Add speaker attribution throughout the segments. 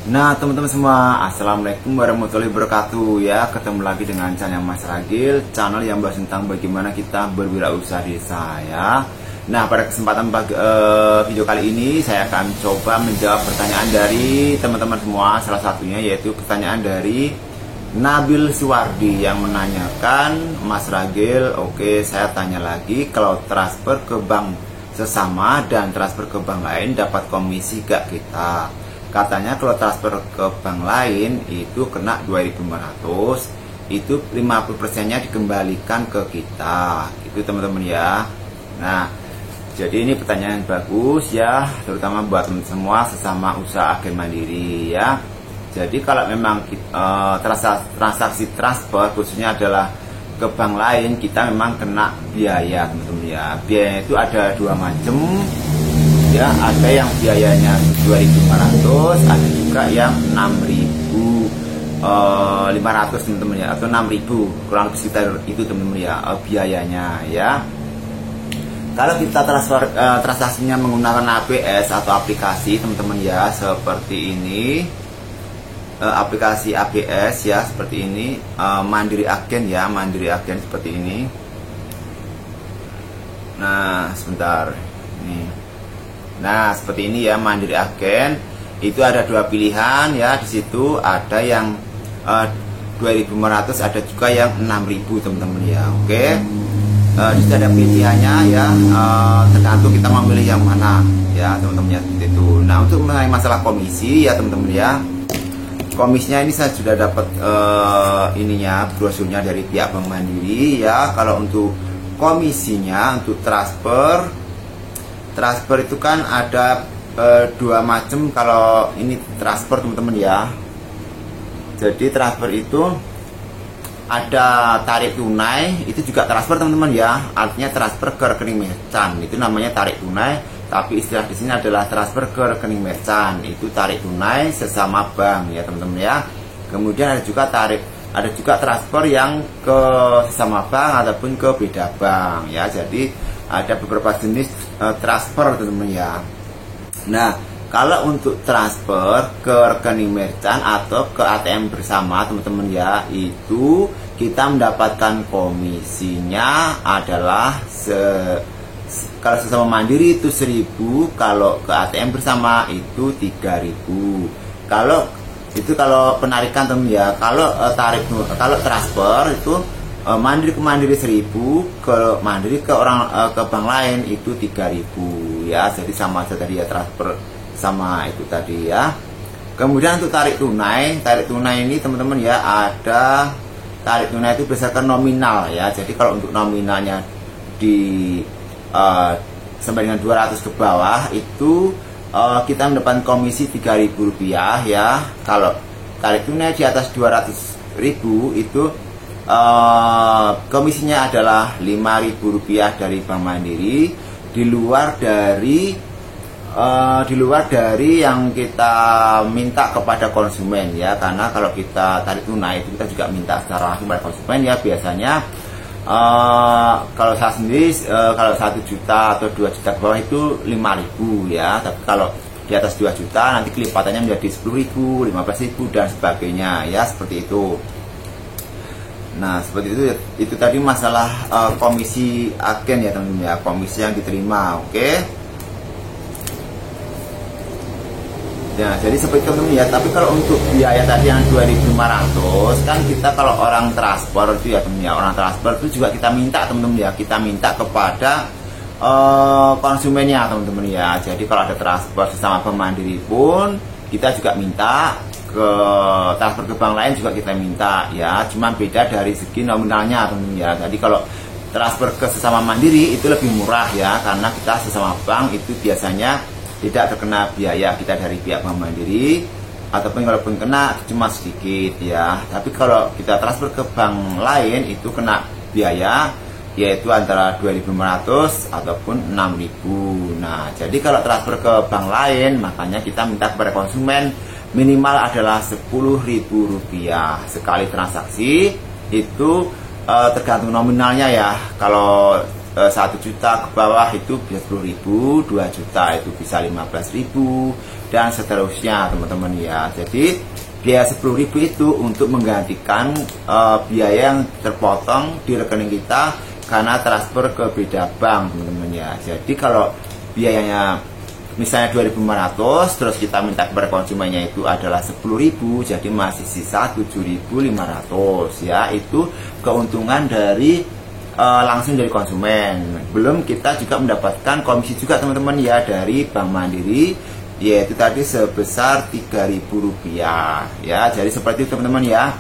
Speaker 1: Nah teman-teman semua, assalamualaikum warahmatullahi wabarakatuh. Ya, ketemu lagi dengan channel Mas Ragil, channel yang bahas tentang bagaimana kita berwirausaha desa ya. Nah pada kesempatan video kali ini saya akan coba menjawab pertanyaan dari teman-teman semua. Salah satunya yaitu pertanyaan dari Nabil Suwardi yang menanyakan, Mas Ragil, oke saya tanya lagi, kalau transfer ke bank sesama dan transfer ke bank lain dapat komisi gak kita? Katanya kalau transfer ke bank lain itu kena 2.500, itu 50%-nya dikembalikan ke kita, gitu teman-teman ya. Nah, jadi ini pertanyaan yang bagus ya, terutama buat teman semua sesama usaha agen mandiri ya. Jadi kalau memang transaksi transfer khususnya adalah ke bank lain, kita memang kena biaya teman-teman ya. Biaya itu ada dua macam. Ya, ada yang biayanya 2.500, ada juga yang 6.500 teman-teman ya, atau 6.000 kurang lebih sekitar itu teman-teman ya biayanya ya. Kalau kita transaksinya menggunakan ABS atau aplikasi teman-teman ya, seperti ini, aplikasi ABS ya, seperti ini, Mandiri Agen ya, Mandiri Agen seperti ini. Nah sebentar nih. Nah seperti ini ya, Mandiri Agen itu ada dua pilihan ya, di situ ada yang 2.500, ada juga yang 6.000 teman-teman ya. Oke, di situ ada pilihannya ya, tergantung kita memilih yang mana ya teman-teman ya, seperti itu. Nah untuk mengenai masalah komisi ya teman-teman ya, komisinya ini saya sudah dapat ininya, brosurnya dari pihak Bank Mandiri ya. Kalau untuk komisinya untuk transfer itu kan ada dua macam. Kalau ini transfer teman-teman ya, jadi transfer itu ada tarik tunai, itu juga transfer teman-teman ya, artinya transfer ke rekening merchant, itu namanya tarik tunai. Tapi istilah di sini adalah transfer ke rekening merchant, itu tarik tunai sesama bank ya teman-teman ya. Kemudian ada juga transfer yang ke sesama bank ataupun ke beda bank ya. Jadi ada beberapa jenis transfer teman-teman ya. Nah kalau untuk transfer ke rekening merchant atau ke ATM bersama teman-teman ya, itu kita mendapatkan komisinya adalah kalau sesama mandiri itu 1.000, kalau ke ATM bersama itu 3.000. Kalau penarikan teman ya, kalau transfer itu mandiri ke mandiri 1.000, ke mandiri ke bank lain itu 3.000 ya. Jadi sama saja tadi ya, transfer sama itu tadi ya. Kemudian untuk tarik tunai ini teman-teman ya, ada tarik tunai itu berdasarkan nominal ya. Jadi kalau untuk nominalnya sampai dengan 200 ke bawah itu kita mendapatkan komisi Rp3.000 ya. Kalau tarik tunai di atas 200.000 itu komisinya adalah Rp5.000 dari Bank Mandiri, di luar dari yang kita minta kepada konsumen ya. Karena kalau kita tarik tunai itu kita juga minta secara langsung pada konsumen ya. Biasanya kalau saya sendiri kalau 1 juta atau 2 juta ke bawah itu 5.000 ya. Tapi kalau di atas 2 juta nanti kelipatannya menjadi 10.000, 15.000 dan sebagainya ya, seperti itu. Nah seperti itu tadi masalah komisi agen ya teman-teman ya, komisi yang diterima. Oke. Nah jadi seperti itu teman-teman ya. Tapi kalau untuk biaya tadi yang 2.500 kan, kita kalau orang transfer itu ya teman-teman ya, orang transfer itu juga kita minta teman-teman ya, kita minta kepada konsumennya teman-teman ya. Jadi kalau ada transfer sesama Bank Mandiri pun kita juga minta, ke transfer ke bank lain juga kita minta ya. Cuma beda dari segi nominalnya teman-teman ya. Jadi kalau transfer ke sesama mandiri itu lebih murah ya, karena kita sesama bank itu biasanya tidak terkena biaya kita dari pihak Bank Mandiri, ataupun kalaupun kena cuma sedikit ya. Tapi kalau kita transfer ke bank lain itu kena biaya, yaitu antara 2.500 ataupun 6.000. Nah jadi kalau transfer ke bank lain, makanya kita minta kepada konsumen minimal adalah Rp10.000 sekali transaksi. Itu tergantung nominalnya ya. Kalau 1 juta ke bawah itu bisa 10.000, 2 juta itu bisa 15.000 dan seterusnya teman-teman ya. Jadi biaya 10.000 itu untuk menggantikan biaya yang terpotong di rekening kita karena transfer ke beda bank teman-teman ya. Jadi kalau biayanya misalnya 2.500 terus kita minta kepada konsumennya itu adalah 10.000, jadi masih sisa 7.500 ya. Itu keuntungan dari langsung dari konsumen. Belum kita juga mendapatkan komisi juga teman-teman ya dari Bank Mandiri, yaitu tadi sebesar Rp3.000 ya. Jadi seperti itu teman-teman ya,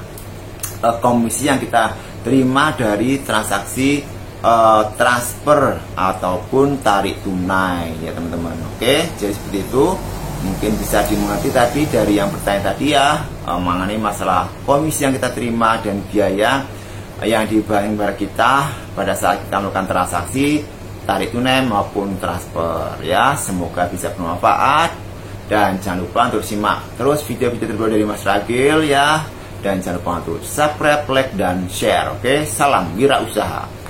Speaker 1: komisi yang kita terima dari transaksi transfer ataupun tarik tunai ya teman-teman. Oke, jadi seperti itu. Mungkin bisa dimengerti tadi dari yang bertanya tadi ya, mengenai masalah komisi yang kita terima dan biaya yang dibanding kepada kita pada saat kita melakukan transaksi tarik tunai maupun transfer ya. Semoga bisa bermanfaat dan jangan lupa untuk simak terus video-video terbaru dari Mas Ragil ya, dan jangan lupa untuk subscribe, like dan share. Oke, salam wirausaha.